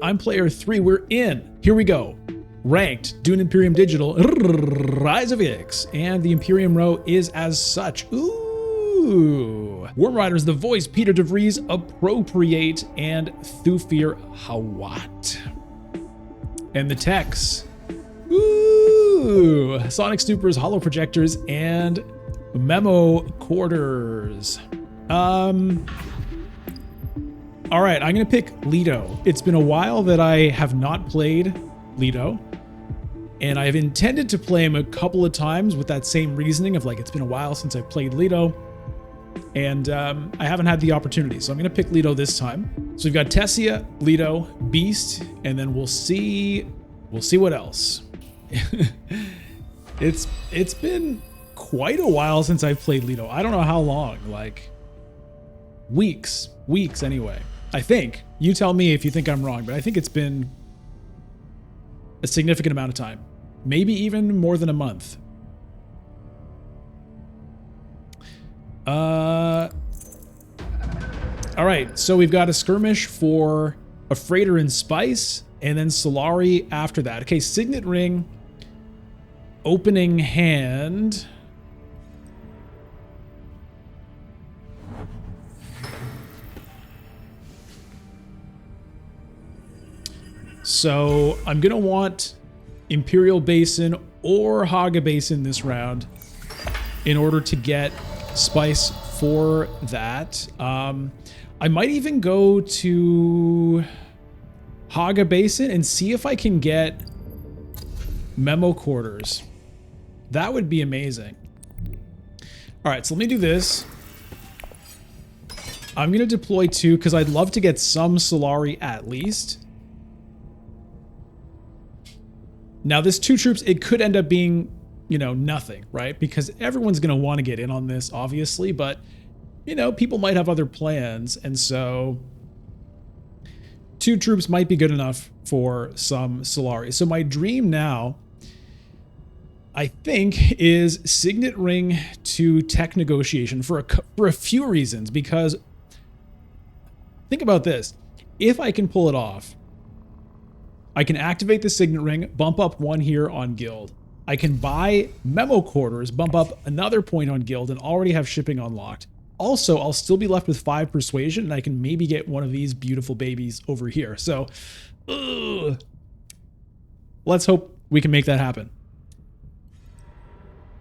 I'm player 3. We're in. Here we go. Ranked, Dune Imperium Digital, Rise of Ix, and the Imperium row is as such. Ooh. Worm Riders, the voice, Peter DeVries, Appropriate, and Thufir Hawat. And the techs. Ooh. Sonic Stoopers, Hollow Projectors, and Memo Quarters. All right, I'm gonna pick Leto. It's been a while that I have not played Leto, and I've intended to play him a couple of times with that same reasoning of like, it's been a while since I played Leto, and I haven't had the opportunity, so I'm gonna pick Leto this time. So we've got Tessia, Leto, Beast, and then we'll see what else. It's been quite a while since I've played Leto. I don't know how long, like weeks anyway. I think. You tell me if you think I'm wrong, but I think it's been a significant amount of time. Maybe even more than a month. All right, so we've got a skirmish for a freighter and spice, and then Solari after that. Okay, Signet Ring, opening hand. So I'm gonna want Imperial Basin or Haga Basin this round in order to get spice for that. I might even go to Haga Basin and see if I can get Memo Quarters. That would be amazing. All right, so let me do this. I'm gonna deploy 2 because I'd love to get some Solari at least. Now this 2 troops, it could end up being, you know, nothing, right? Because everyone's going to want to get in on this, obviously, but, you know, people might have other plans. And so 2 troops might be good enough for some Solari. So my dream now, I think, is Signet Ring to tech negotiation for a few reasons. Because think about this. If I can pull it off, I can activate the Signet Ring, bump up 1 here on Guild. I can buy Memo Quarters, bump up another point on Guild, and already have shipping unlocked. Also, I'll still be left with 5 Persuasion, and I can maybe get one of these beautiful babies over here. So, let's hope we can make that happen.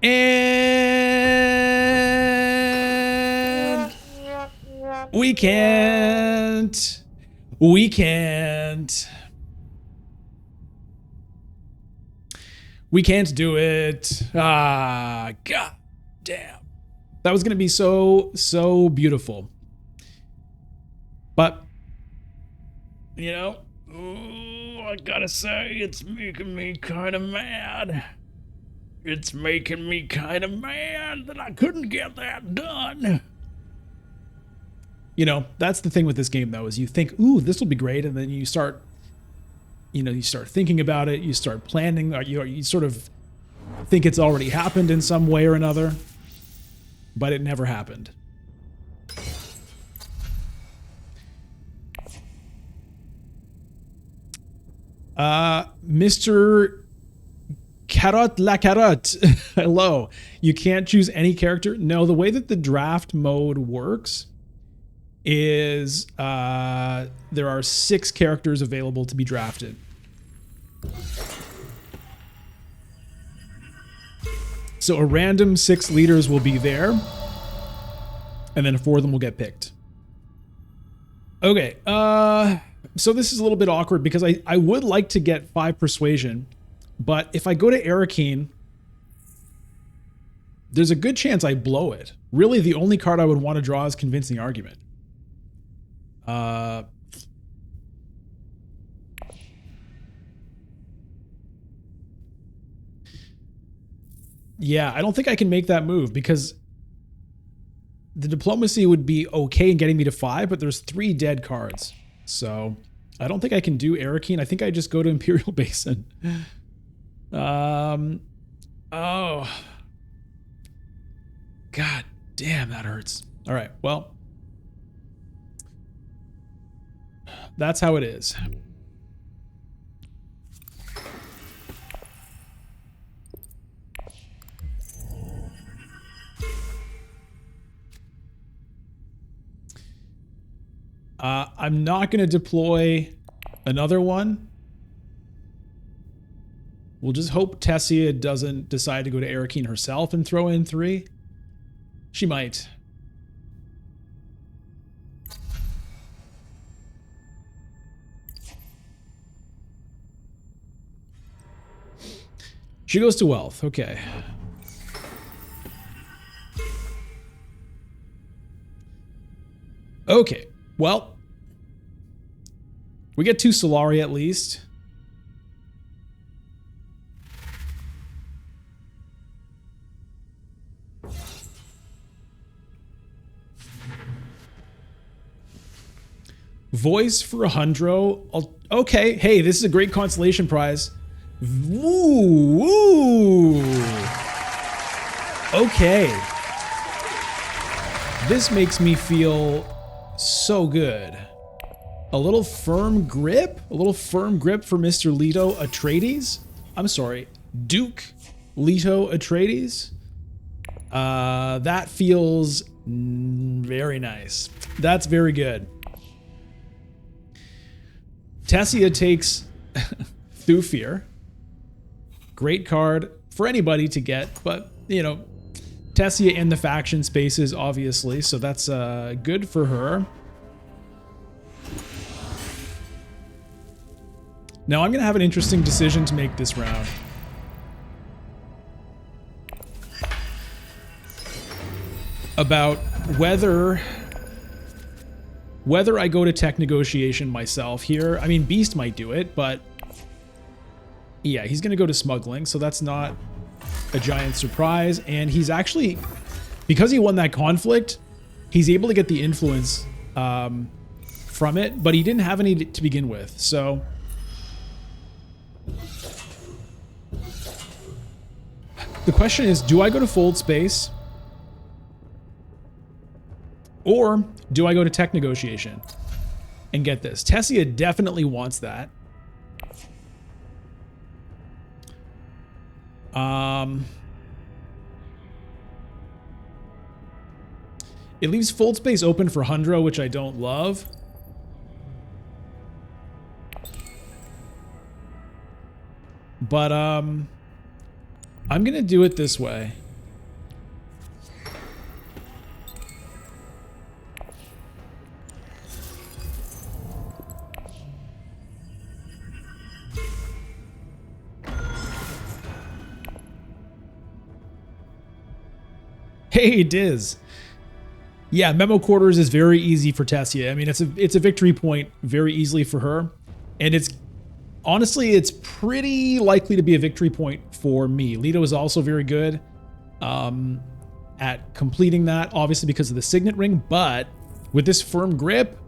And we can't. We can't. We can't do it. Ah, god damn. That was going to be so beautiful. But, you know, I gotta say, it's making me kind of mad. It's making me kind of mad that I couldn't get that done. You know, that's the thing with this game, though, is you think, ooh, this will be great, and then you start... You know, you start thinking about it, you start planning, or you sort of think it's already happened in some way or another, but it never happened. Mr. Carrot la Carotte, hello. You can't choose any character? No, the way that the draft mode works is there are 6 characters available to be drafted. So a random 6 leaders will be there, and then 4 of them will get picked. Okay, so this is a little bit awkward because I would like to get 5 Persuasion, but if I go to Arrakis, there's a good chance I blow it. Really, the only card I would want to draw is Convincing Argument. Yeah, I don't think I can make that move because the diplomacy would be okay in getting me to 5, but there's 3 dead cards. So I don't think I can do Arrakis. I think I just go to Imperial Basin. Oh. God damn, that hurts. All right, well. That's how it is. I'm not going to deploy another one. We'll just hope Tessia doesn't decide to go to Arrakeen herself and throw in 3. She might. She goes to wealth. Okay. Okay. Well, we get 2 Solari at least. Voice for a Hundro. Okay. Hey, this is a great consolation prize. Ooh, ooh. Okay. This makes me feel so good. A little firm grip? A little firm grip for Mr. Leto Atreides? I'm sorry, Duke Leto Atreides? That feels very nice. That's very good. Tessia takes Thufir. Great card for anybody to get, but, you know, Tessia in the faction spaces, obviously, so that's good for her. Now I'm going to have an interesting decision to make this round. About whether I go to tech negotiation myself here. I mean, Beast might do it, but yeah, he's going to go to smuggling, so that's not a giant surprise. And he's actually, because he won that conflict, he's able to get the influence from it, but he didn't have any to begin with. So the question is, do I go to fold space? Or do I go to tech negotiation and get this? Tessia definitely wants that. It leaves fold space open for Hundro, which I don't love. But I'm gonna do it this way. Hey, Diz. Yeah, Memo Quarters is very easy for Tessia. I mean, it's a victory point very easily for her. And it's honestly, it's pretty likely to be a victory point for me. Leto is also very good at completing that, obviously because of the signet ring, but with this firm grip,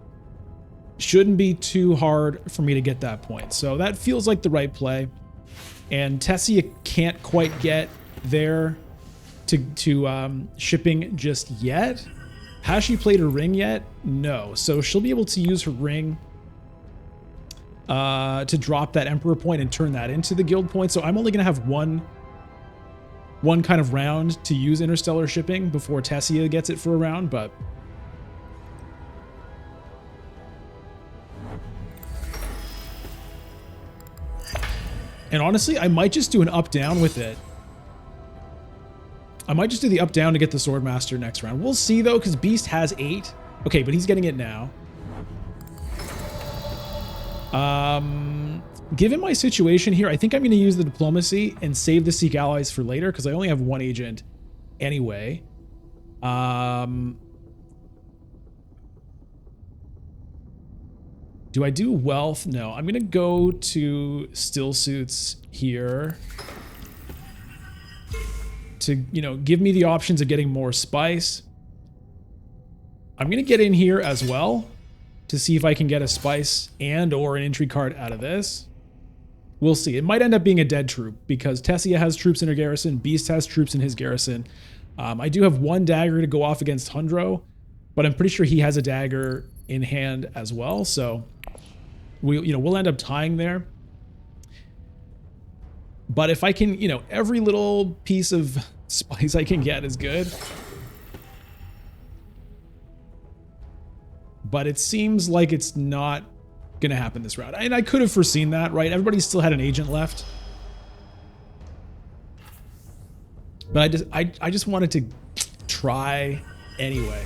shouldn't be too hard for me to get that point. So that feels like the right play. And Tessia can't quite get there to shipping just yet. Has she played her ring yet? No. So she'll be able to use her ring to drop that Emperor point and turn that into the guild point. So I'm only going to have one kind of round to use interstellar shipping before Tessia gets it for a round, but and honestly, I might just do an up-down with it. I might just do the up-down to get the Swordmaster next round. We'll see, though, because Beast has 8. Okay, but he's getting it now. Given my situation here, I think I'm going to use the Diplomacy and save the Seek Allies for later, because I only have 1 agent anyway. Do I do Wealth? No. I'm going to go to Still Suits here to, you know, give me the options of getting more spice. I'm going to get in here as well to see if I can get a spice and or an intrigue card out of this. We'll see. It might end up being a dead troop because Tessia has troops in her garrison. Beast has troops in his garrison. I do have 1 dagger to go off against Hundro, but I'm pretty sure he has a dagger in hand as well. So we'll end up tying there. But if I can, you know, every little piece of spice I can get is good. but it seems like it's not going to happen this round. And I could have foreseen that, right? Everybody still had an agent left. But I just wanted to try anyway.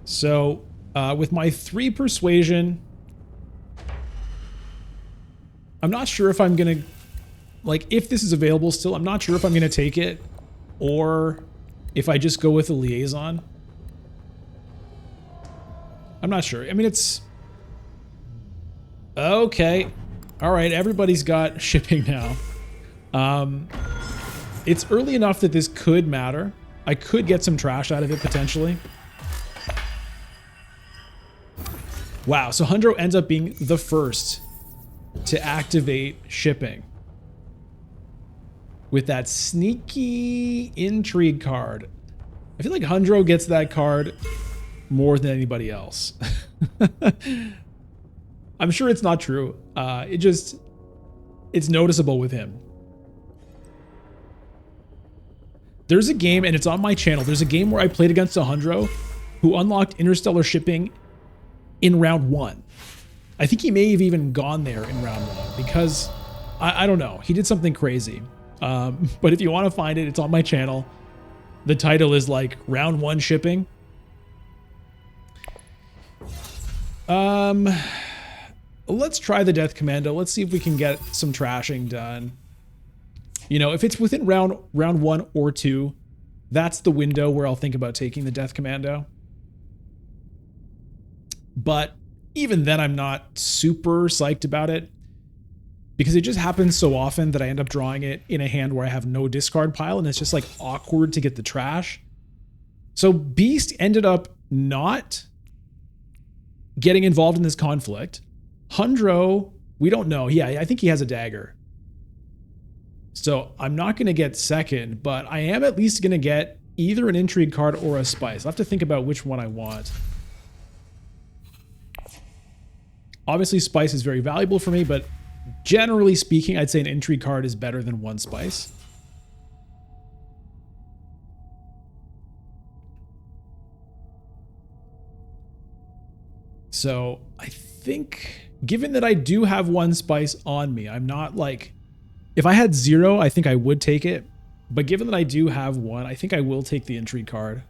So, with my 3 persuasion, I'm not sure if I'm going to, like, if this is available still, I'm not sure if I'm going to take it or if I just go with a liaison. I'm not sure. I mean, it's... Okay. All right, everybody's got shipping now. It's early enough that this could matter. I could get some trash out of it, potentially. Wow, so Hundro ends up being the first to activate shipping with that sneaky intrigue card. I feel like Hundro gets that card more than anybody else. I'm sure it's not true. It's noticeable with him. There's a game, and it's on my channel. There's a game where I played against a Hundro who unlocked interstellar shipping in round 1. I think he may have even gone there in round 1 because I don't know. He did something crazy. But if you want to find it, it's on my channel. The title is like round 1 shipping. Let's try the Death Commando. Let's see if we can get some trashing done. You know, if it's within round 1 or 2, that's the window where I'll think about taking the Death Commando. But even then, I'm not super psyched about it because it just happens so often that I end up drawing it in a hand where I have no discard pile, and it's just like awkward to get the trash. So Beast ended up not getting involved in this conflict. Hundro, we don't know. Yeah, I think he has a dagger. So I'm not going to get second, but I am at least going to get either an intrigue card or a spice. I'll have to think about which one I want. Obviously, spice is very valuable for me, but generally speaking, I'd say an intrigue card is better than 1 spice. So I think, given that I do have 1 spice on me, I'm not like... If I had 0, I think I would take it. But given that I do have 1, I think I will take the intrigue card.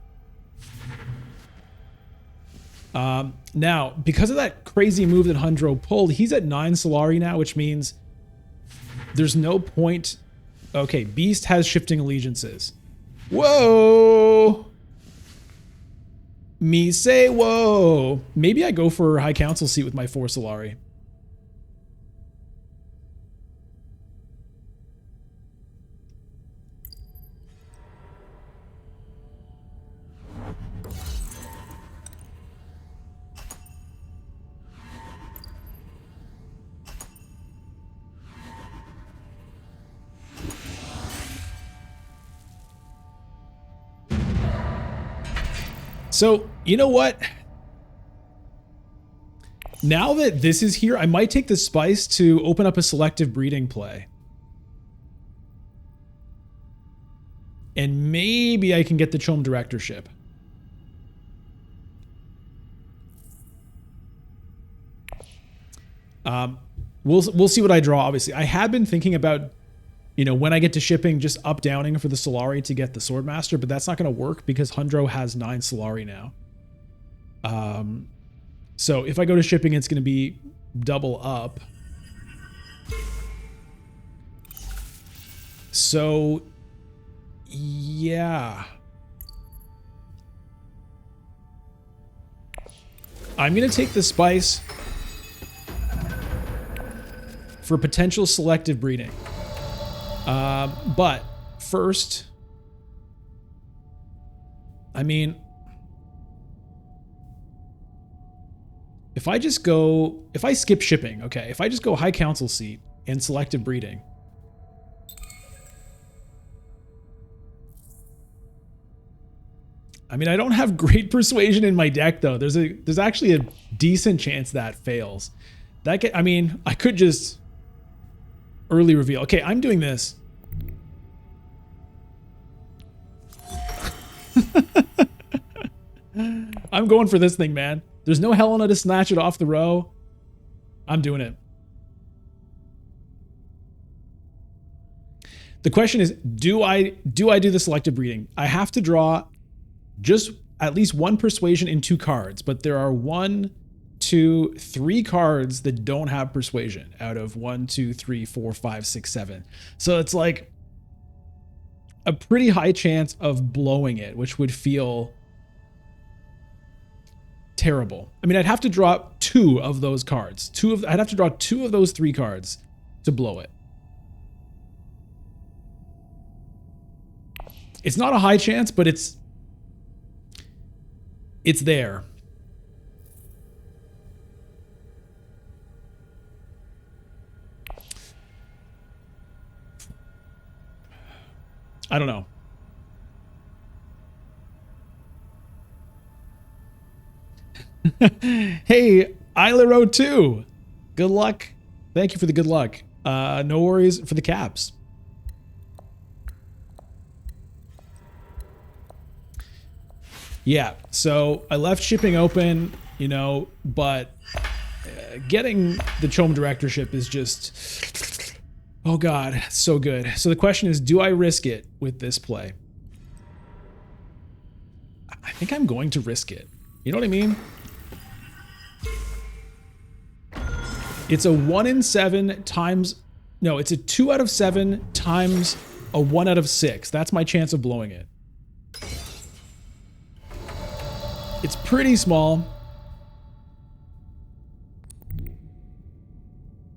Now, because of that crazy move that Hundro pulled, he's at 9 Solari now, which means there's no point. Okay, Beast has shifting allegiances. Whoa! Me say whoa. Maybe I go for High Council seat with my 4 Solari. So, you know what? Now that this is here, I might take the spice to open up a selective breeding play. And maybe I can get the Chom directorship. We'll see what I draw, obviously. I had been thinking about, you know, when I get to shipping, just up-downing for the Solari to get the Swordmaster, but that's not going to work because Hundro has 9 Solari now. So if I go to shipping, it's going to be double up. So, yeah. I'm going to take the spice for potential selective breeding. But first, I mean, if I skip shipping, okay, if I just go High Council seat and selective breeding, I mean, I don't have great persuasion in my deck though. There's actually a decent chance that fails. I mean, I could just early reveal. Okay, I'm doing this. I'm going for this thing, man. There's no Helena to snatch it off the row. I'm doing it. The question is, do I do the selective breeding? I have to draw just at least one persuasion in 2 cards, but there are 1, 2, 3 cards that don't have persuasion out of 1, 2, 3, 4, 5, 6, 7. So it's like a pretty high chance of blowing it, which would feel terrible. I mean, I'd have to draw 2 of those cards. I'd have to draw 2 of those 3 cards to blow it. It's not a high chance, but it's there. I don't know. Hey, Eilero2. Good luck. Thank you for the good luck. No worries for the caps. Yeah, so I left shipping open, you know, but getting the CHOAM directorship is just, oh God, so good. So the question is, do I risk it with this play? I think I'm going to risk it. You know what I mean? It's a 1 in 7 times, no, it's a 2 out of 7 times a 1 out of 6. That's my chance of blowing it. It's pretty small.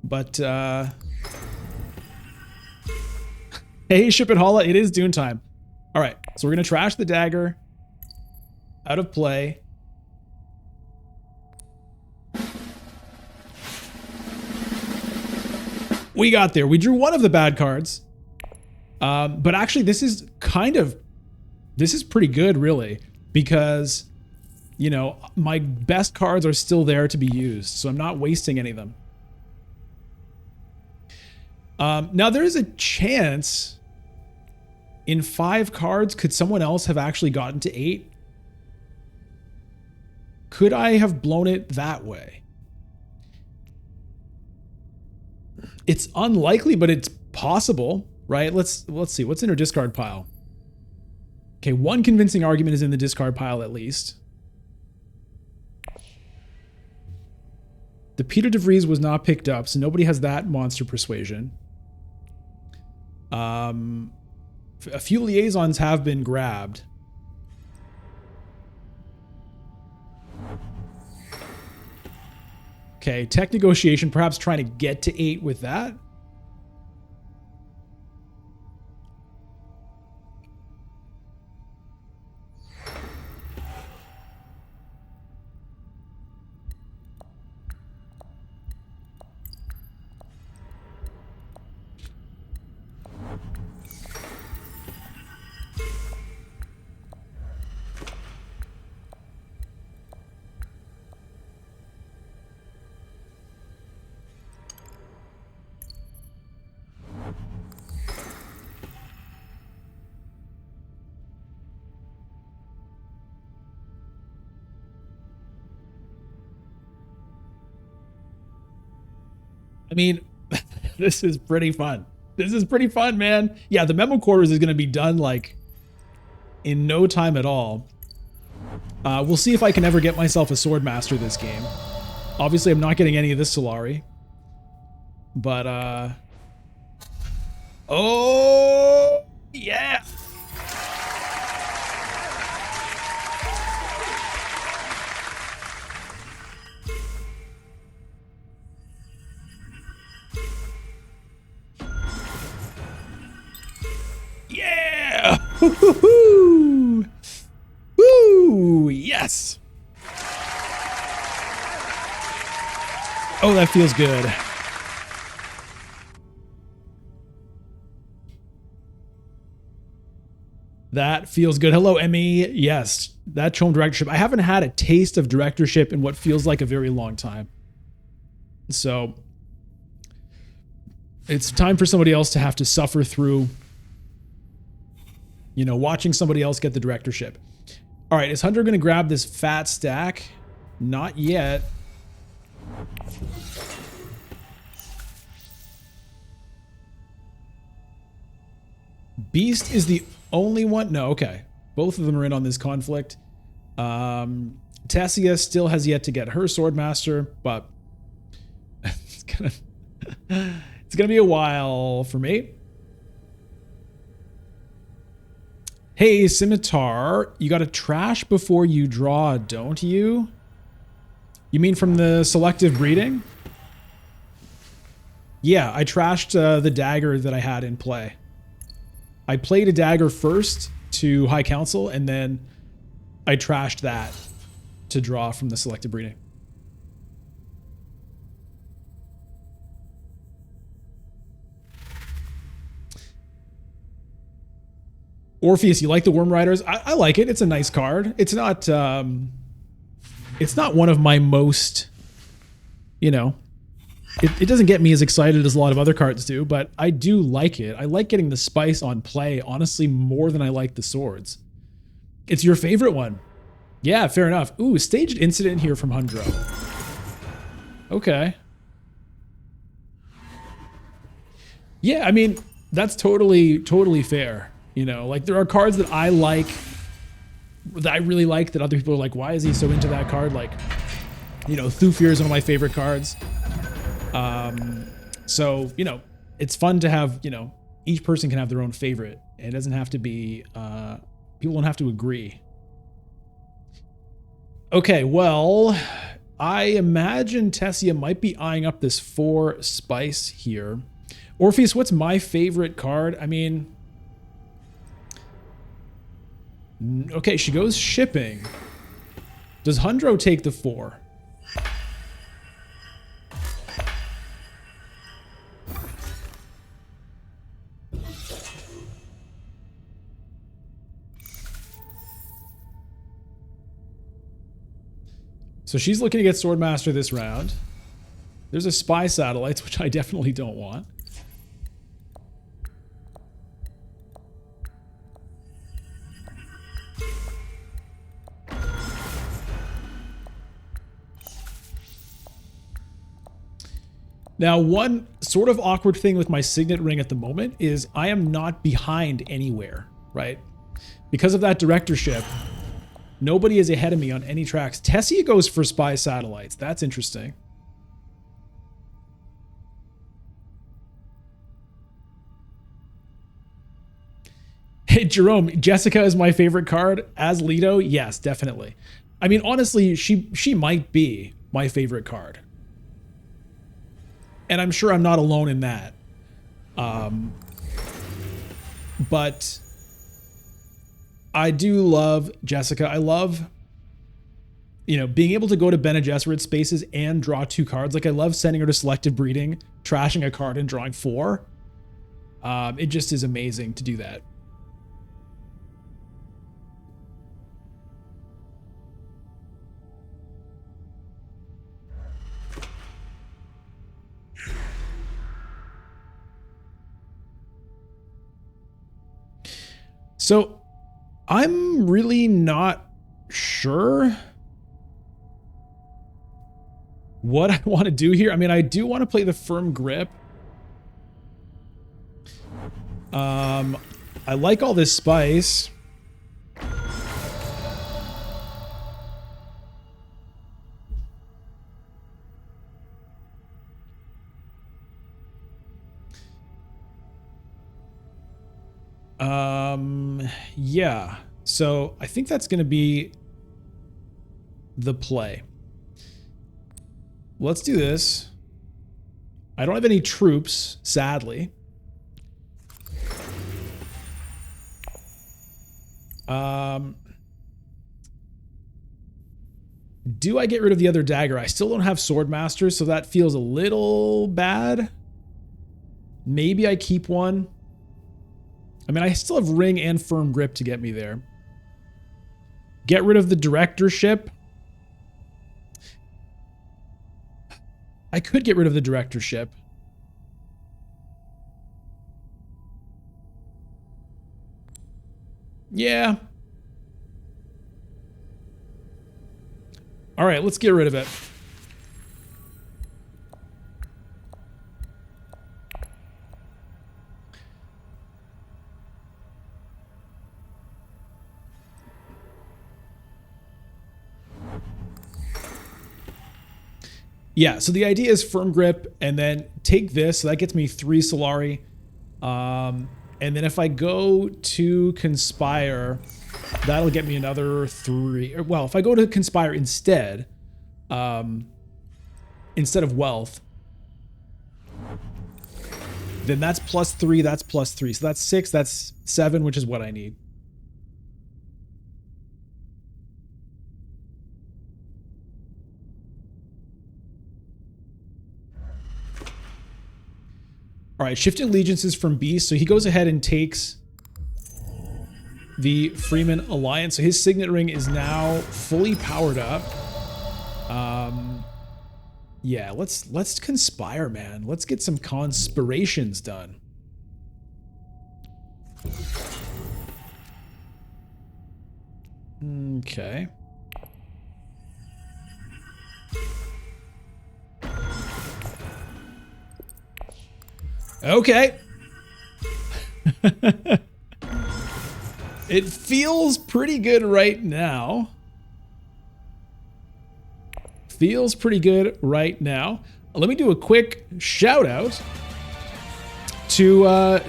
But, hey, Ship It Holla, it is Dune time. All right, so we're going to trash the dagger. Out of play. We got there. We drew one of the bad cards. But actually, this is pretty good, really, because, you know, my best cards are still there to be used, so I'm not wasting any of them. Now, there is a chance in 5 cards, could someone else have actually gotten to 8? Could I have blown it that way? It's unlikely, but it's possible, right? Let's see. What's in her discard pile? Okay, 1 convincing argument is in the discard pile at least. The Peter DeVries was not picked up, so nobody has that monster persuasion. A few liaisons have been grabbed. Okay, tech negotiation, perhaps trying to get to 8 with that. I mean, this is pretty fun. This is pretty fun, man. Yeah, the memo quarters is going to be done like in no time at all. We'll see if I can ever get myself a sword master this game. Obviously, I'm not getting any of this Solari. But, oh, yeah. Yeah! Woo-hoo-hoo! Woo! Yes! Oh, that feels good. That feels good. Hello, Emmy. Yes, that Chom directorship. I haven't had a taste of directorship in what feels like a very long time. So it's time for somebody else to have to suffer through, you know, watching somebody else get the directorship. All right, is Hunter going to grab this fat stack? Not yet. Beast is the only one. No, okay. Both of them are in on this conflict. Tessia still has yet to get her Swordmaster, but it's gonna be a while for me. Hey, Scimitar, you gotta trash before you draw, don't you? You mean from the selective breeding? Yeah, I trashed the dagger that I had in play. I played a dagger first to High Council, and then I trashed that to draw from the selective breeding. Orpheus, you like the Worm Riders? I like it. It's a nice card. It's not one of my most, you know, it doesn't get me as excited as a lot of other cards do, but I do like it. I like getting the spice on play, honestly, more than I like the swords. It's your favorite one. Yeah, fair enough. Ooh, staged incident here from Hundro. Okay. Yeah, I mean, that's totally fair. You know, like there are cards that I like, that I really like, that other people are like, why is he so into that card? Like, you know, Thufir is one of my favorite cards. So, you know, it's fun to have, you know, each person can have their own favorite. It doesn't have to be, people don't have to agree. Okay, well, I imagine Tessia might be eyeing up this 4 spice here. Orpheus, what's my favorite card? I mean, okay, she goes shipping. Does Hundro take the 4? So she's looking to get Swordmaster this round. There's a Spy Satellites, which I definitely don't want. Now, one sort of awkward thing with my Signet Ring at the moment is I am not behind anywhere, right? Because of that directorship, nobody is ahead of me on any tracks. Tessia goes for Spy Satellites. That's interesting. Hey, Jerome, Jessica is my favorite card. As Leto, yes, definitely. I mean, honestly, she might be my favorite card. And I'm sure I'm not alone in that. But I do love Jessica. I love, you know, being able to go to Bene Gesserit spaces and draw 2 cards. Like, I love sending her to selective breeding, trashing a card and drawing 4. It just is amazing to do that. So I'm really not sure what I want to do here. I mean, I do want to play the Firm Grip. I like all this spice. Yeah. So I think that's going to be the play. Let's do this. I don't have any troops, sadly. Do I get rid of the other dagger? I still don't have Swordmaster, so that feels a little bad. Maybe I keep one. I mean, I still have ring and firm grip to get me there. Get rid of the directorship. I could get rid of the directorship. Yeah. All right, let's get rid of it. Yeah, so the idea is firm grip and then take this. So that gets me 3 Solari. And then if I go to Conspire, that'll get me another 3. Well, if I go to Conspire instead of Wealth, then that's +3, that's +3. So that's 6, that's 7, which is what I need. All right, shifting allegiances from Beast. So he goes ahead and takes the Freeman Alliance. So his signet ring is now fully powered up. Yeah, let's conspire, man. Let's get some conspirations done. Okay. Okay. It feels pretty good right now. Feels pretty good right now. Let me do a quick shout out to a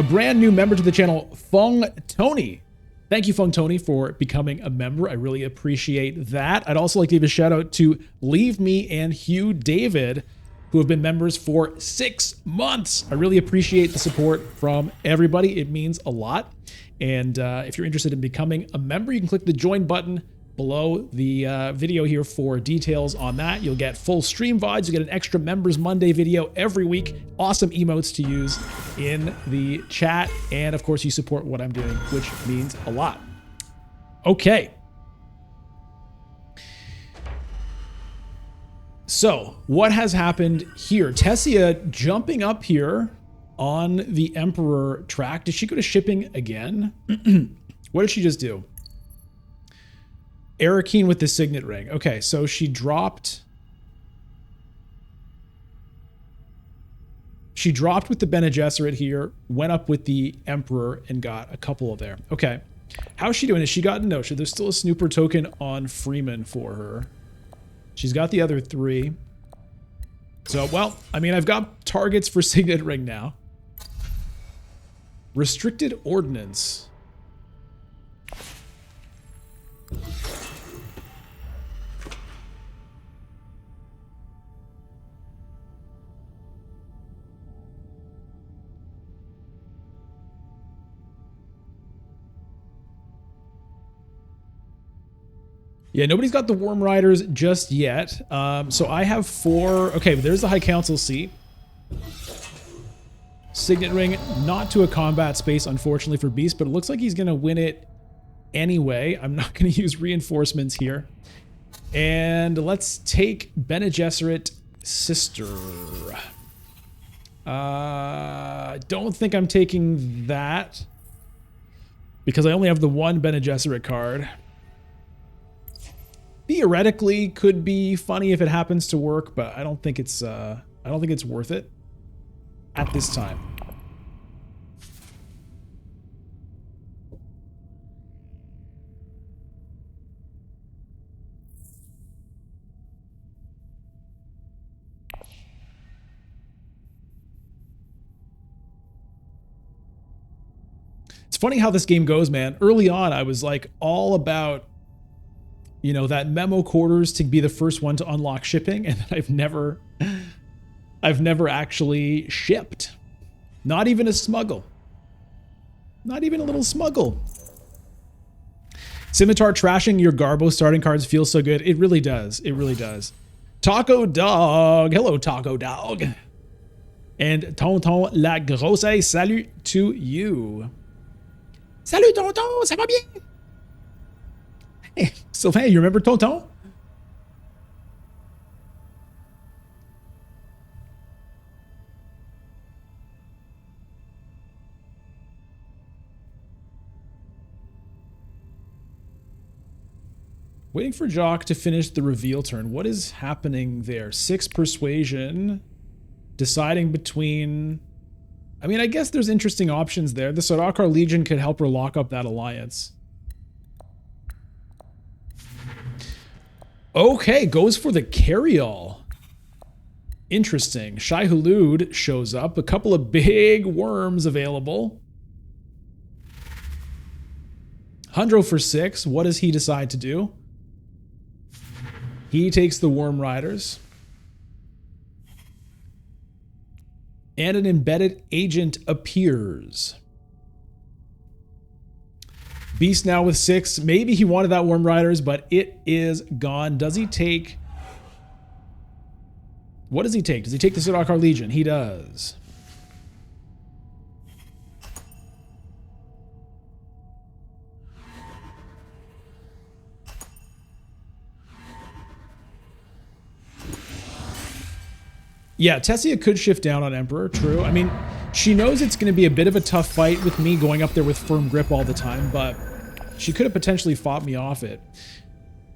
brand new member to the channel, Fung Tony. Thank you, Fung Tony, for becoming a member. I really appreciate that. I'd also like to give a shout out to Leave Me and Hugh David, who have been members for 6 months. I really appreciate the support from everybody. It means a lot. And if you're interested in becoming a member, you can click the join button below the video here for details on that. You'll get full stream VODs. You get an extra Members Monday video every week. Awesome emotes to use in the chat. And of course, you support what I'm doing, which means a lot. Okay. So, what has happened here? Tessia jumping up here on the Emperor track. Did she go to shipping again? What did she just do? Arakeen with the signet ring. Okay, so she dropped... She dropped with the Bene Gesserit here, went up with the Emperor, and got a couple of there. Okay. How's she doing? Has she gotten... No, there's still a snooper token on Freeman for her. She's got the other 3. So, well, I mean, I've got targets for Signet Ring now. Restricted Ordnance. Yeah, nobody's got the Worm Riders just yet. So I have 4. Okay, there's the High Council seat. Signet Ring, not to a combat space, unfortunately, for Beast, but it looks like he's going to win it anyway. I'm not going to use reinforcements here. And let's take Bene Gesserit Sister. Don't think I'm taking that, because I only have the 1 Bene Gesserit card. Theoretically, could be funny if it happens to work, but I don't think it's worth it at this time. It's funny how this game goes, man. Early on, I was like all about, you know, that memo quarters to be the first one to unlock shipping, and I've never actually shipped. Not even a smuggle. Not even a little smuggle. Scimitar trashing your Garbo starting cards feels so good. It really does. It really does. Taco Dog. Hello, Taco Dog. And Tonton La Grosse, salut to you. Salut Tonton, ça va bien? Hey, Sylvain, you remember Tonton? Waiting for Jock to finish the reveal turn. What is happening there? 6 persuasion. Deciding between... I mean, I guess there's interesting options there. The Sardaukar Legion could help her lock up that alliance. Okay, goes for the carryall. Interesting. Shai Hulud shows up. A couple of big worms available. Hundro for 6. What does he decide to do? He takes the Worm Riders. And an embedded agent appears. Beast now with 6. Maybe he wanted that Worm Riders, but it is gone. Does he take... What does he take? Does he take the Sardaukar Legion? He does. Yeah, Tessia could shift down on Emperor, true. I mean, she knows it's going to be a bit of a tough fight with me going up there with firm grip all the time, but she could have potentially fought me off it.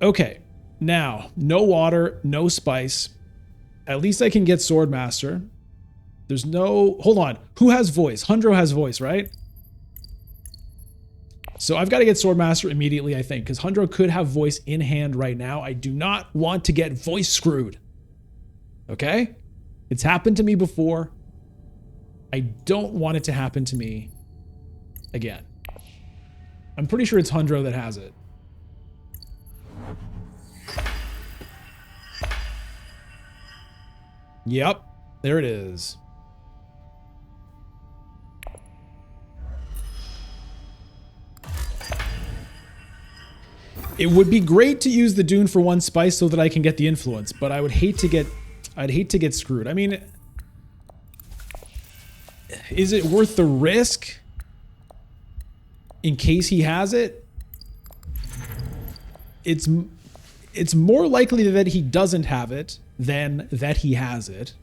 Okay, now, no water, no spice. At least I can get Swordmaster. There's no... Hold on. Who has voice? Hundro has voice, right? So I've got to get Swordmaster immediately, I think, because Hundro could have voice in hand right now. I do not want to get voice screwed. Okay? It's happened to me before. I don't want it to happen to me again. I'm pretty sure it's Hundro that has it. Yep, there it is. It would be great to use the Dune for 1 spice so that I can get the influence, but I would hate to get... I'd hate to get screwed. I mean, is it worth the risk in case he has it? It's more likely that he doesn't have it than that he has it.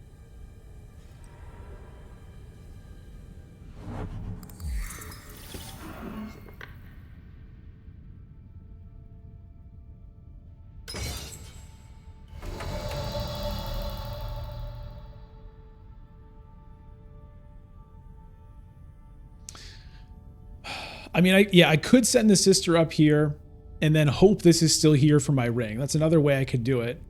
I mean, I could send the sister up here and then hope this is still here for my ring. That's another way I could do it.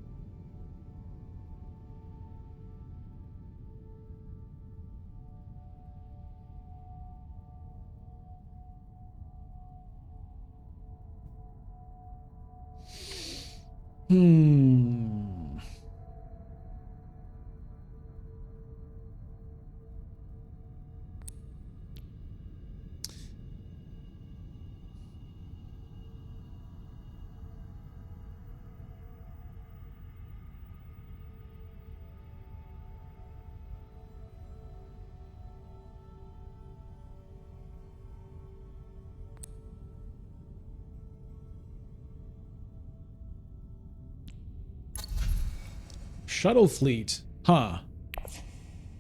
Shuttle fleet. Huh.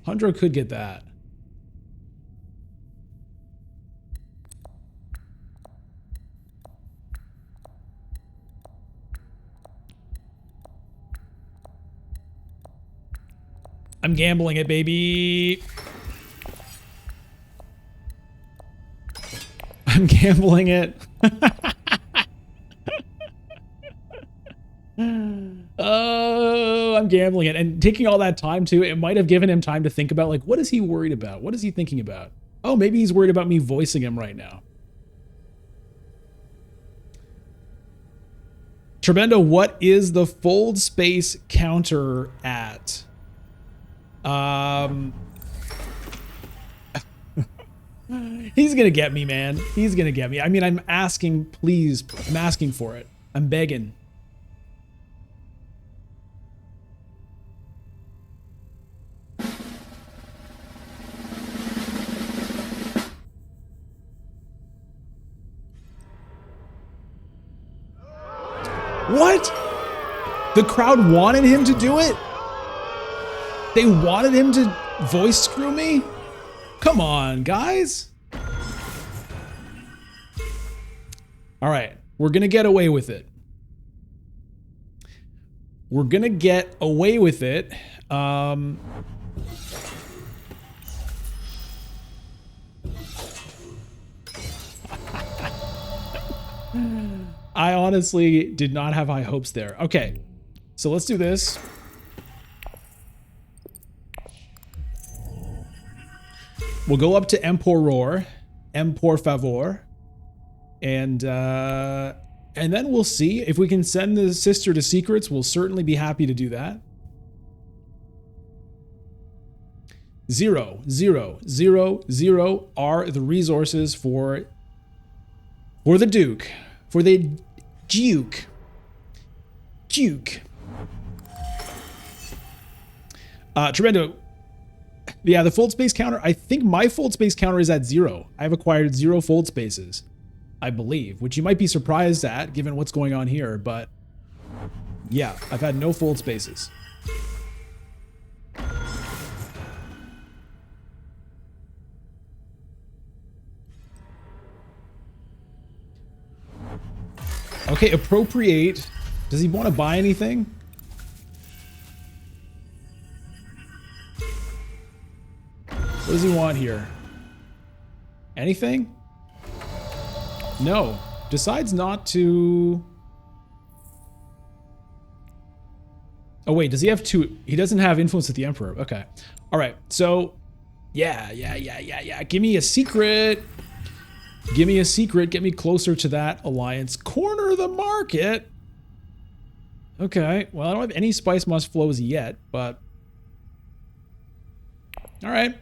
Hundro could get that. I'm gambling it, baby. I'm gambling it. Oh, I'm gambling it. And taking all that time too, it might have given him time to think about, like, what is he worried about? What is he thinking about? Oh, maybe he's worried about me voicing him right now. Trebendo, what is the fold space counter at? He's gonna get me, man. He's gonna get me. I mean, I'm asking, please. I'm asking for it. I'm begging. What? The crowd wanted him to do it? They wanted him to voice screw me? Come on, guys. All right, we're gonna get away with it. We're gonna get away with it. I honestly did not have high hopes there. Okay, so let's do this. We'll go up to Emperor, por favor, and then we'll see if we can send the sister to secrets. We'll certainly be happy to do that. 0, 0, 0, 0 are the resources for the Duke. For the Duke. Duke. Tremendo. Yeah, the fold space counter. I think my fold space counter is at 0. I've acquired 0 fold spaces, I believe, which you might be surprised at given what's going on here. But yeah, I've had no fold spaces. Okay, appropriate. Does he want to buy anything? What does he want here? Anything? No. Decides not to... Oh wait, does he have two? He doesn't have influence with the Emperor. Okay. Alright, so... Yeah. Give me a secret. Give me a secret. Get me closer to that alliance. Corner the market. Okay. Well, I don't have any spice must flows yet, but... Alright.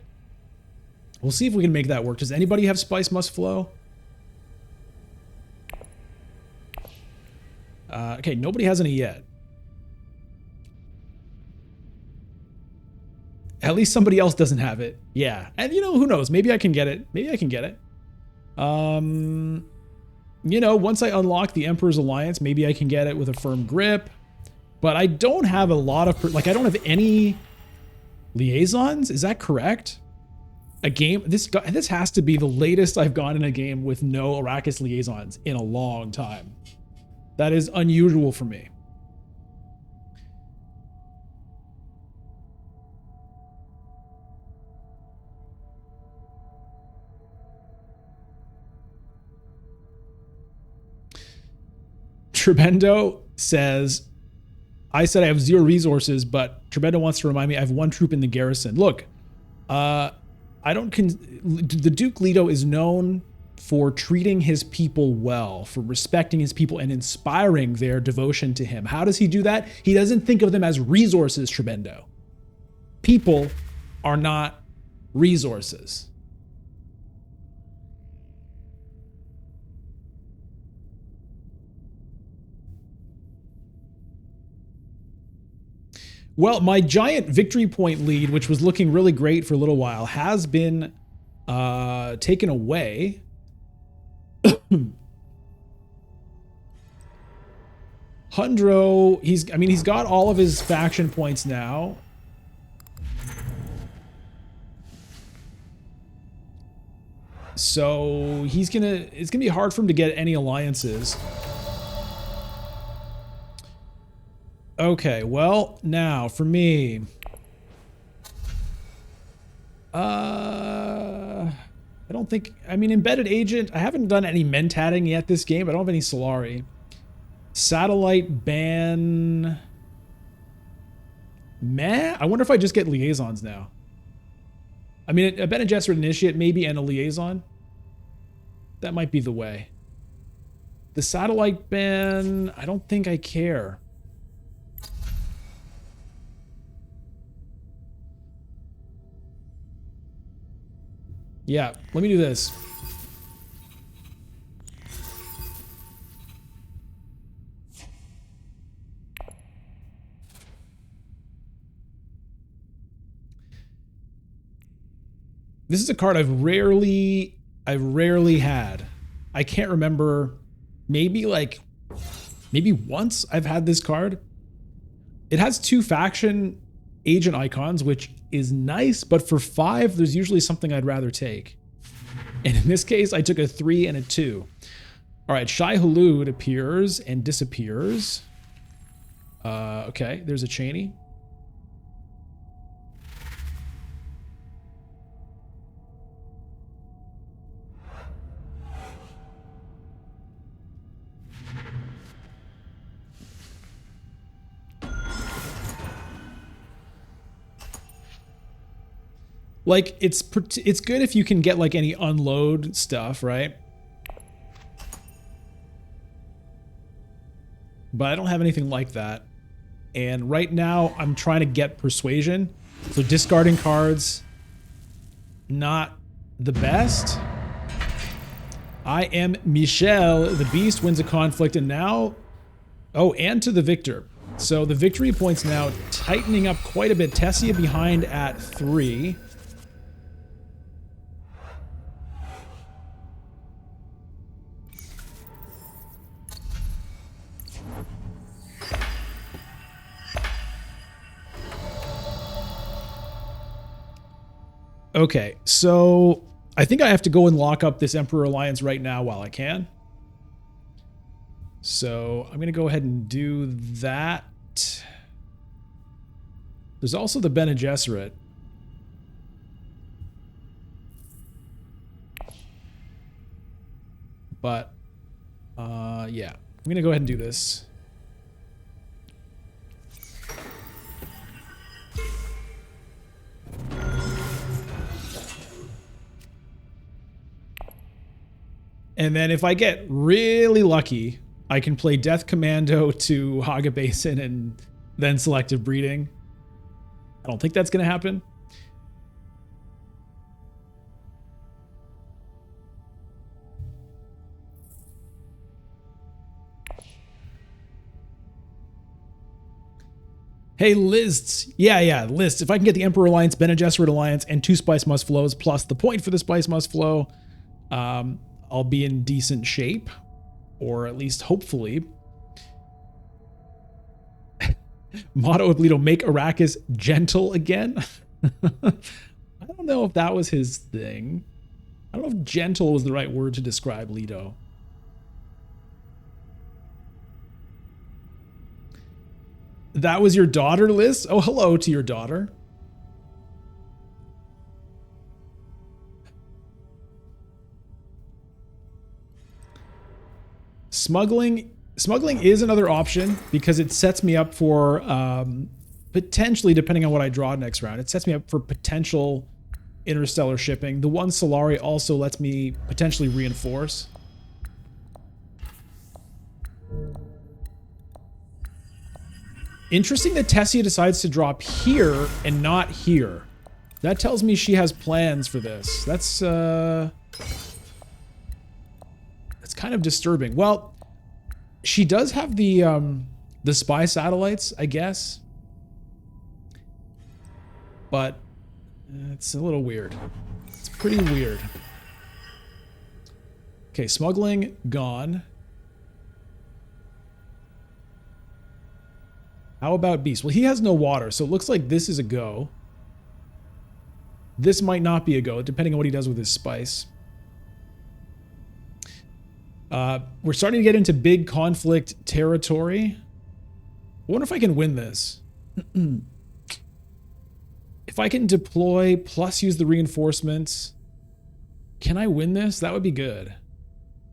We'll see if we can make that work. Does anybody have spice must flow? Okay, nobody has any yet. At least somebody else doesn't have it. Yeah. And you know, who knows? Maybe I can get it. Maybe I can get it. You know, once I unlock the Emperor's Alliance, maybe I can get it with a firm grip. But I don't have a lot of... Like, I don't have any liaisons. Is that correct? A game... This has to be the latest I've gone in a game with no Arrakis liaisons in a long time. That is unusual for me. Trebendo says, I said I have 0 resources, but Trebendo wants to remind me I have 1 troop in the garrison. Look, the Duke Leto is known for treating his people well, for respecting his people and inspiring their devotion to him. How does he do that? He doesn't think of them as resources, Trebendo. People are not resources. Well, my giant victory point lead, which was looking really great for a little while, has been taken away. Hundro, he's got all of his faction points now. So it's gonna be hard for him to get any alliances. Okay, well, now for me, I don't think, Embedded Agent, I haven't done any Mentatting yet this game. I don't have any Solari. Satellite ban, meh. I wonder if I just get liaisons now. A Bene Gesserit Initiate maybe and a liaison. That might be the way. The satellite ban, I don't think I care. Yeah, let me do this. This is a card I've rarely had. I can't remember, maybe like maybe once I've had this card. It has 2 faction agent icons, which is nice, but for 5, there's usually something I'd rather take. And in this case, I took a 3 and a 2. All right, Shai Hulud appears and disappears. Okay, there's a Cheney. Like, it's good if you can get, like, any unload stuff, right? But I don't have anything like that. And right now, I'm trying to get Persuasion. So discarding cards, not the best. I am Michel. The Beast wins a conflict, and now... Oh, and to the victor. So the victory points now tightening up quite a bit. Tessia behind at 3. Okay, so I think I have to go and lock up this Emperor Alliance right now while I can. So I'm going to go ahead and do that. There's also the Bene Gesserit. But, yeah. I'm going to go ahead and do this. And then if I get really lucky, I can play Death Commando to Haga Basin and then Selective Breeding. I don't think that's going to happen. Hey, lists. Yeah, lists. If I can get the Emperor Alliance, Bene Gesserit Alliance, and 2 Spice Must Flows, plus the point for the Spice Must Flow, I'll be in decent shape, or at least hopefully. Motto of Leto, make Arrakis gentle again. I don't know if that was his thing. I don't know if gentle was the right word to describe Leto. That was your daughter, Liz? Oh, hello to your daughter. Smuggling is another option because it sets me up for potentially, depending on what I draw next round, it sets me up for potential interstellar shipping. The 1 Solari also lets me potentially reinforce. Interesting that Tessia decides to drop here and not here. That tells me she has plans for this. That's kind of disturbing. Well, she does have the spy satellites, I guess. But it's a little weird. It's pretty weird. Okay, smuggling gone. How about Beast? Well, he has no water, so it looks like this is a go. This might not be a go, depending on what he does with his spice. We're starting to get into big conflict territory. I wonder if I can win this. If I can deploy plus use the reinforcements, can I win this? That would be good.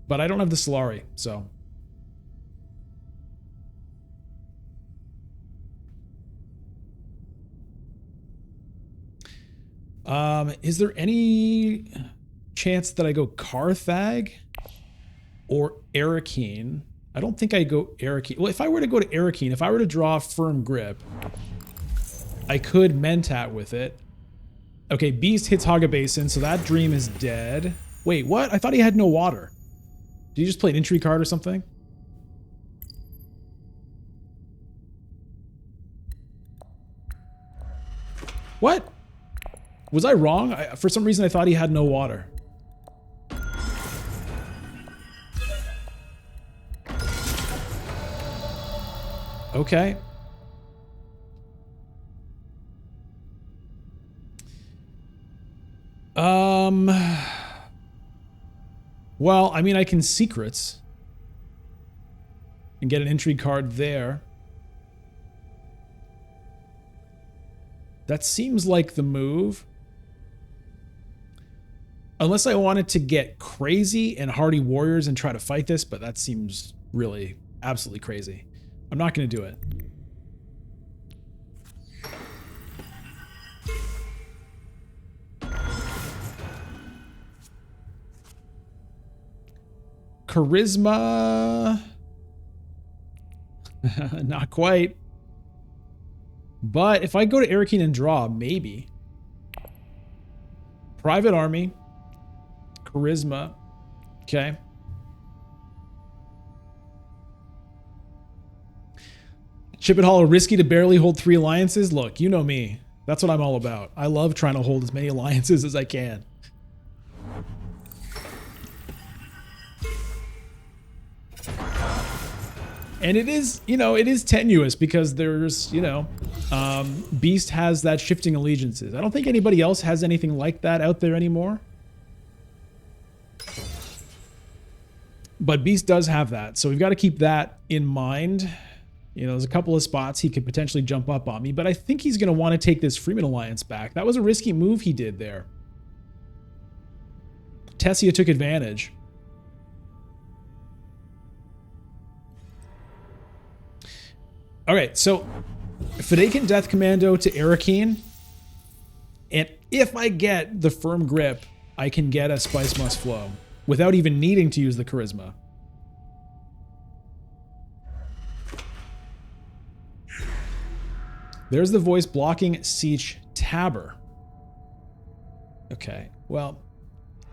But I don't have the Solari, so... is there any chance that I go Carthag or Arakeen? I don't think I go Arakeen. Well, if I were to go to Arakeen, if I were to draw Firm Grip, I could Mentat with it. Okay, Beast hits Haga Basin, so that dream is dead. Wait, what? I thought he had no water. Did he just play an entry card or something? What? Was I wrong? For some reason, I thought he had no water. Okay. Well, I mean, I can secrets and get an intrigue card there. That seems like the move. Unless I wanted to get crazy and hardy warriors and try to fight this, but that seems really absolutely crazy. I'm not going to do it. Charisma. Not quite. But if I go to Arrakis and draw, maybe. Private army. Charisma. Okay. Chip and Hollow, risky to barely hold 3 alliances? Look, you know me. That's what I'm all about. I love trying to hold as many alliances as I can. And it is, you know, it is tenuous because there's, you know, Beast has that shifting allegiances. I don't think anybody else has anything like that out there anymore. But Beast does have that, so we've got to keep that in mind. You know, there's a couple of spots he could potentially jump up on me, but I think he's going to want to take this Freeman Alliance back. That was a risky move he did there. Tessia took advantage. Okay, so Fadakan Death Commando to Arrakis, and if I get the Firm Grip, I can get a Spice Must Flow without even needing to use the Charisma. There's the voice blocking Siege Tabber. Okay, well,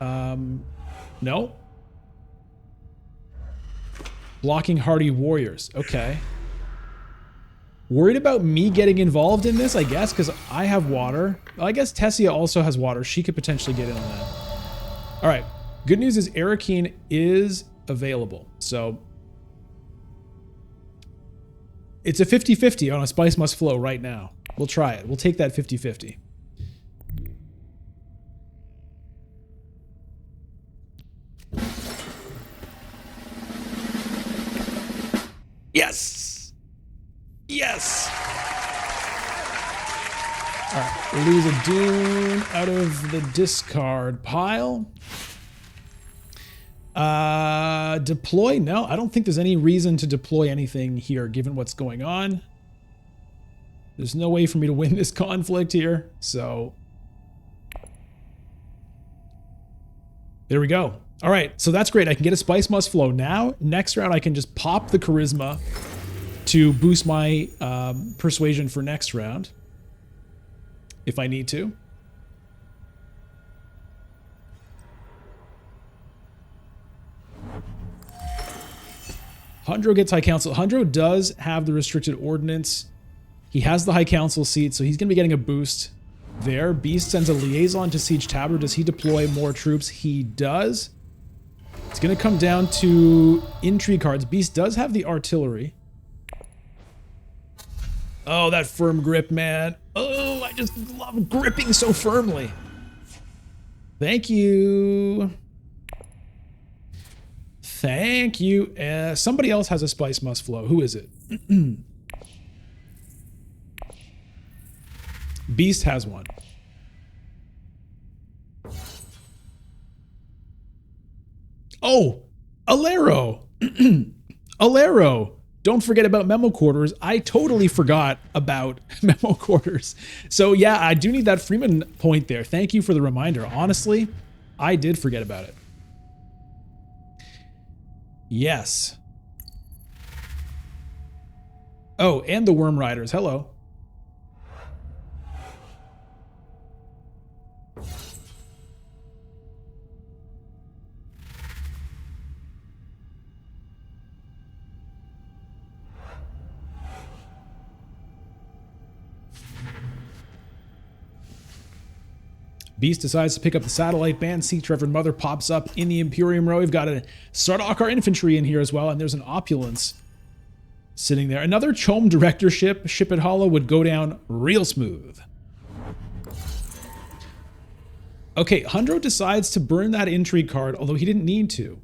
no. Blocking Hardy Warriors, okay. Worried about me getting involved in this, I guess, because I have water. Well, I guess Tessia also has water. She could potentially get in on that. All right. Good news is Arrakis is available. So it's a 50-50 on a Spice Must Flow right now. We'll try it. We'll take that 50-50. Yes! Yes! All right, we'll lose a Dune out of the discard pile. Deploy? No, I don't think there's any reason to deploy anything here, given what's going on. There's no way for me to win this conflict here, so... There we go. All right, so that's great. I can get a Spice Must Flow. Now, next round, I can just pop the Charisma to boost my persuasion for next round, if I need to. Hundro gets High Council. Hundro does have the restricted ordnance. He has the High Council seat, so he's going to be getting a boost there. Beast sends a liaison to Siege Tabber. Does he deploy more troops? He does. It's going to come down to intrigue cards. Beast does have the artillery. Oh, that Firm Grip, man. Oh, I just love gripping so firmly. Thank you. Thank you. Somebody else has a Spice Must Flow. Who is it? Beast has one. Oh, Alero. Alero. Don't forget about Memo Quarters. I totally forgot about Memo Quarters. So yeah, I do need that Freeman point there. Thank you for the reminder. Honestly, I did forget about it. Yes. Oh, and the Worm Riders. Hello. Beast decides to pick up the satellite band. Seek Reverend Mother pops up in the Imperium row. We've got a Sardaukar infantry in here as well, and there's an opulence sitting there. Another Chom directorship, Ship at Hollow, would go down real smooth. Okay, Hundro decides to burn that intrigue card, although he didn't need to.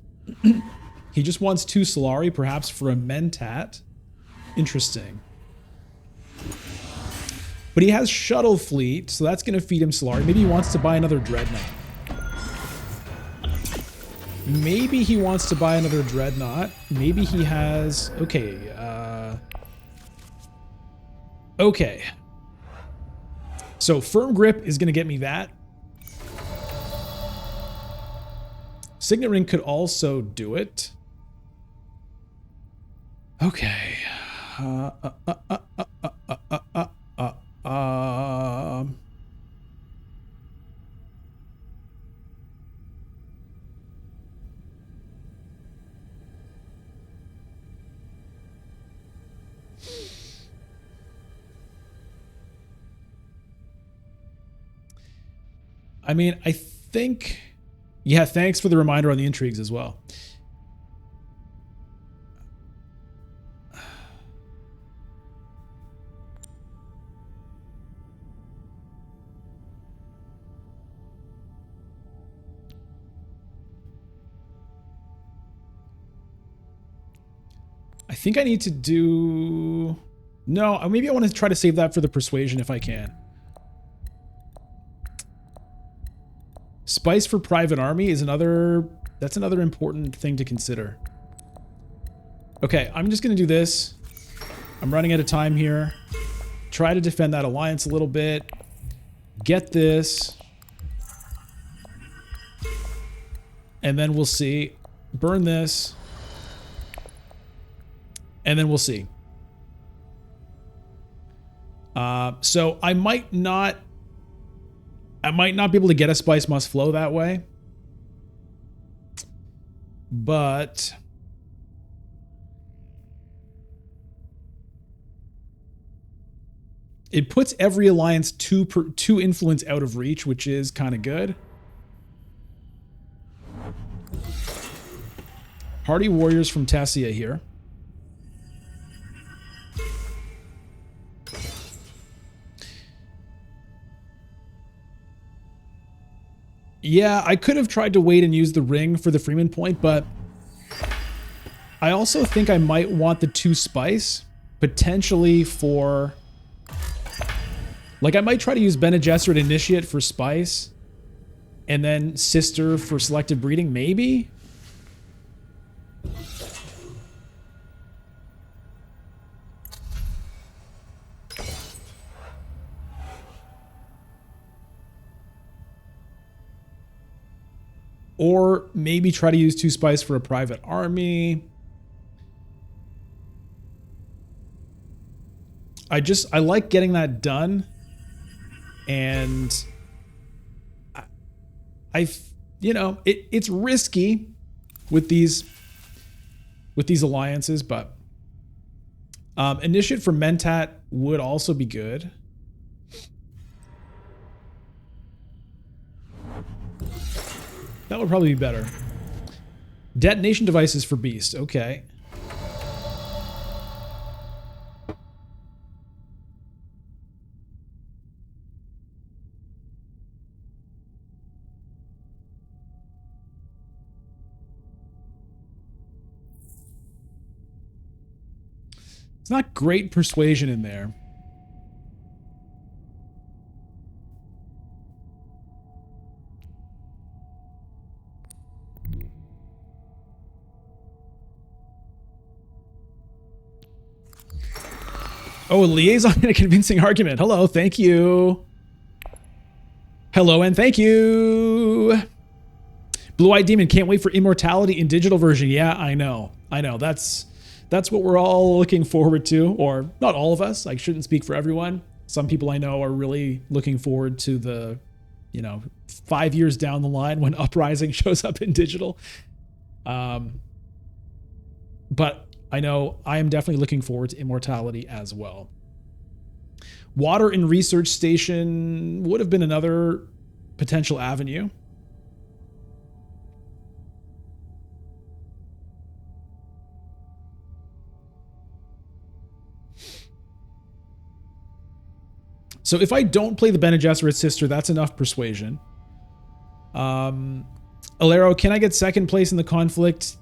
He just wants 2 Solari, perhaps for a Mentat. Interesting. But he has Shuttle Fleet, so that's going to feed him Solari. Maybe he wants to buy another Dreadnought. Maybe he wants to buy another Dreadnought. Maybe he has... Okay. Okay. So Firm Grip is going to get me that. Signet Ring could also do it. Okay. I mean, I think... Yeah, thanks for the reminder on the intrigues as well. I think I need to do... No, maybe I want to try to save that for the persuasion if I can. Spice for private army is another... That's another important thing to consider. Okay, I'm just going to do this. I'm running out of time here. Try to defend that alliance a little bit. Get this. And then we'll see. Burn this. And then we'll see. So I might not be able to get a Spice Must Flow that way. But it puts every alliance two influence out of reach, which is kind of good. Hardy Warriors from Tessia here. Yeah, I could have tried to wait and use the ring for the Freeman point, but I also think I might want the 2 Spice, potentially for... Like, I might try to use Bene Gesserit Initiate for Spice, and then Sister for Selective Breeding, maybe? Or maybe try to use 2 Spice for a private army. I like getting that done. And you know, it's risky with these alliances, but Initiate for Mentat would also be good. That would probably be better. Detonation devices for Beast. Okay. It's not great persuasion in there. Oh, a liaison in a convincing argument. Hello, thank you. Hello and thank you. Blue-Eyed Demon, can't wait for Immortality in digital version. Yeah, I know. That's what we're all looking forward to, or not all of us. I shouldn't speak for everyone. Some people I know are really looking forward to the, 5 years down the line when Uprising shows up in digital. But I know I am definitely looking forward to Immortality as well. Water and Research Station would have been another potential avenue. So if I don't play the Bene Gesserit sister, that's enough persuasion. Alero, can I get second place in the conflict?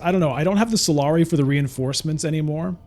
I don't know. I don't have the Solari for the reinforcements anymore.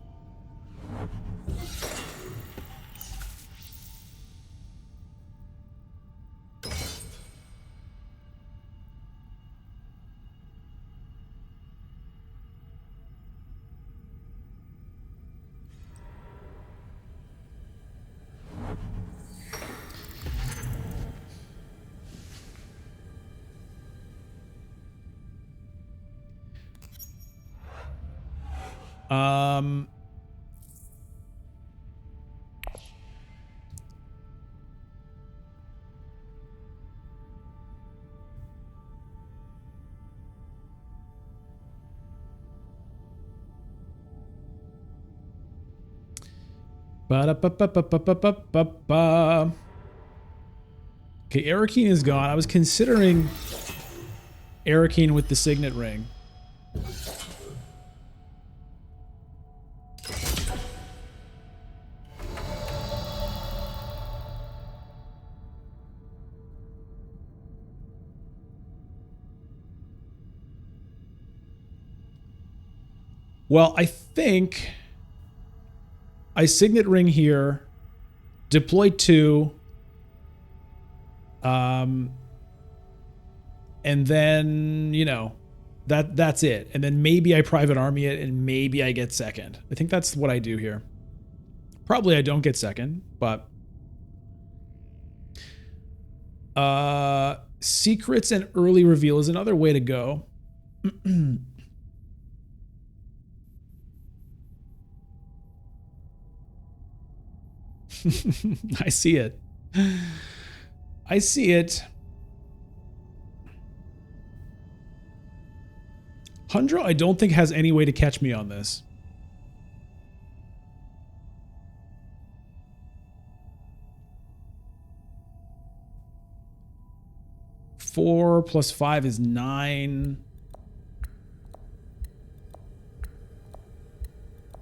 Okay, Arakeen is gone. I was considering Arakeen with the Signet Ring. Well, I think I Signet Ring here, deploy 2, and then, you know, that's it. And then maybe I Private Army it, and maybe I get second. I think that's what I do here. Probably I don't get second, but secrets and early reveal is another way to go. I see it. I see it. Hundra, I don't think has any way to catch me on this. Four plus 5 is 9.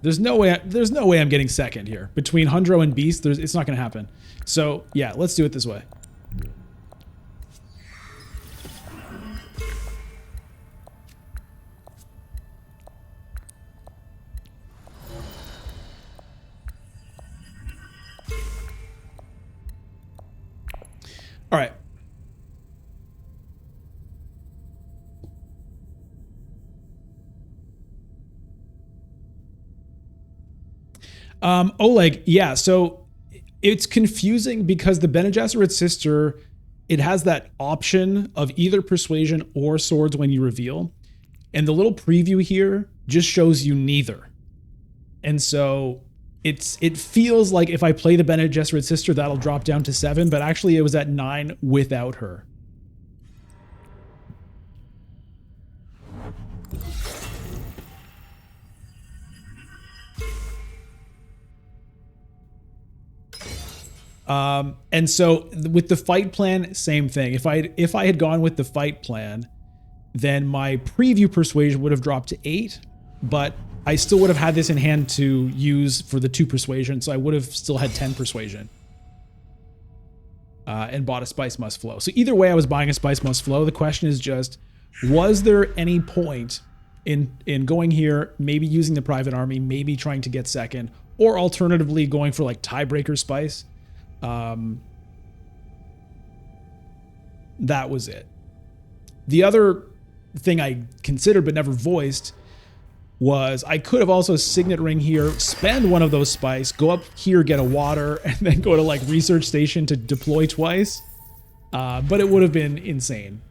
There's no way I'm getting second here. Between Hundro and Beast, it's not going to happen. So, yeah, let's do it this way. All right. Oleg, yeah, so it's confusing because the Bene Gesserit sister, it has that option of either persuasion or swords when you reveal. And the little preview here just shows you neither. And so it feels like if I play the Bene Gesserit sister, that'll drop down to 7, but actually it was at 9 without her. And so with the fight plan, same thing. If I had gone with the fight plan, then my preview persuasion would have dropped to 8, but I still would have had this in hand to use for the 2 persuasion, so I would have still had 10 persuasion. And bought a Spice Must Flow. So either way, I was buying a Spice Must Flow. The question is just, was there any point in going here, maybe using the Private Army, maybe trying to get second, or alternatively going for like Tiebreaker Spice? That was it. The other thing I considered but never voiced was I could have also Signet Ring here, spend one of those spice, go up here, get a water, and then go to like Research Station to deploy twice. But it would have been insane.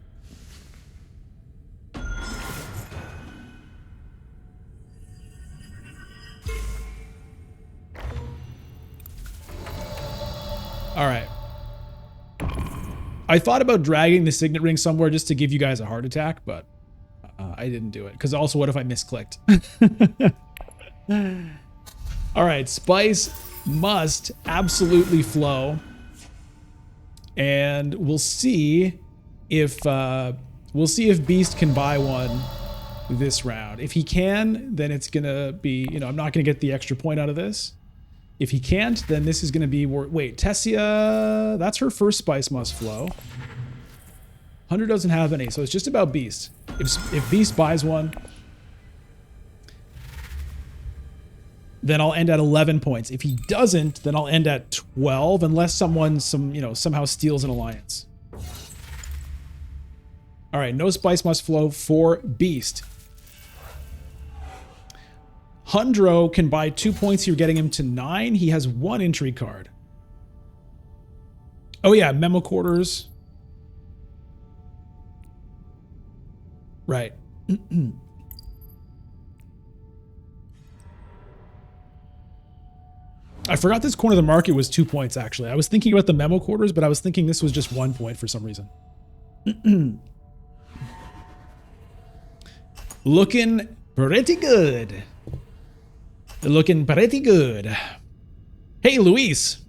All right. I thought about dragging the Signet Ring somewhere just to give you guys a heart attack, but I didn't do it. Because also, what if I misclicked? All right, Spice must absolutely flow. And we'll see if Beast can buy one this round. If he can, then it's gonna be, I'm not gonna get the extra point out of this. If he can't, then this is going to be... Wait, Tessia... That's her first spice must flow. Hunter doesn't have any, so it's just about Beast. If Beast buys one, then I'll end at 11 points. If he doesn't, then I'll end at 12, unless someone somehow steals an alliance. All right, no spice must flow for Beast. Hundro can buy 2 points here, getting him to 9. He has 1 intrigue card. Oh yeah, memo quarters. Right. I forgot this corner of the market was 2 points, actually. I was thinking about the memo quarters, but I was thinking this was just 1 point for some reason. Looking pretty good. Looking pretty good. Hey, Luis.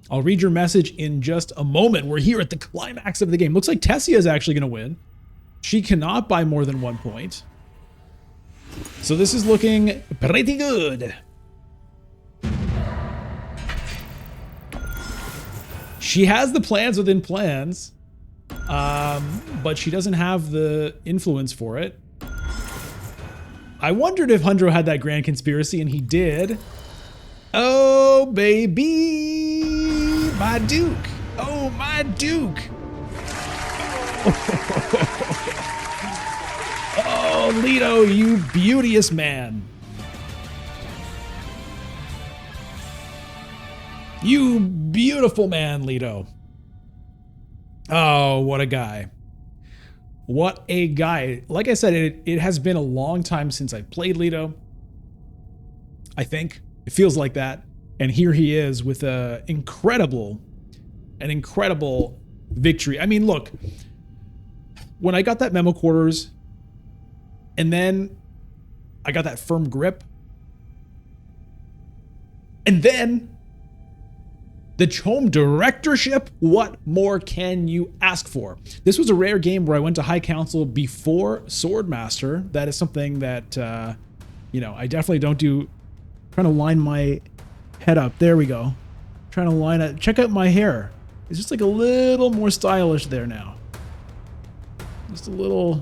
I'll read your message in just a moment. We're here at the climax of the game. Looks like Tessia is actually going to win. She cannot buy more than 1 point. So this is looking pretty good. She has the plans within plans, but she doesn't have the influence for it. I wondered if Hundro had that grand conspiracy, and he did. Oh, baby, my Duke. Oh, my Duke. Oh, Leto, you beauteous man. You beautiful man, Leto. Oh, what a guy. What a guy. Like I said, it has been a long time since I played Leto. I think. It feels like that. And here he is with an incredible victory. I mean, look. When I got that memo quarters, and then I got that firm grip, and then the Chome directorship, what more can you ask for? This was a rare game where I went to High Council before Swordmaster. That is something that, I definitely don't do. Trying to line my head up. There we go. Trying to line it. Check out my hair. It's just like a little more stylish there now. Just a little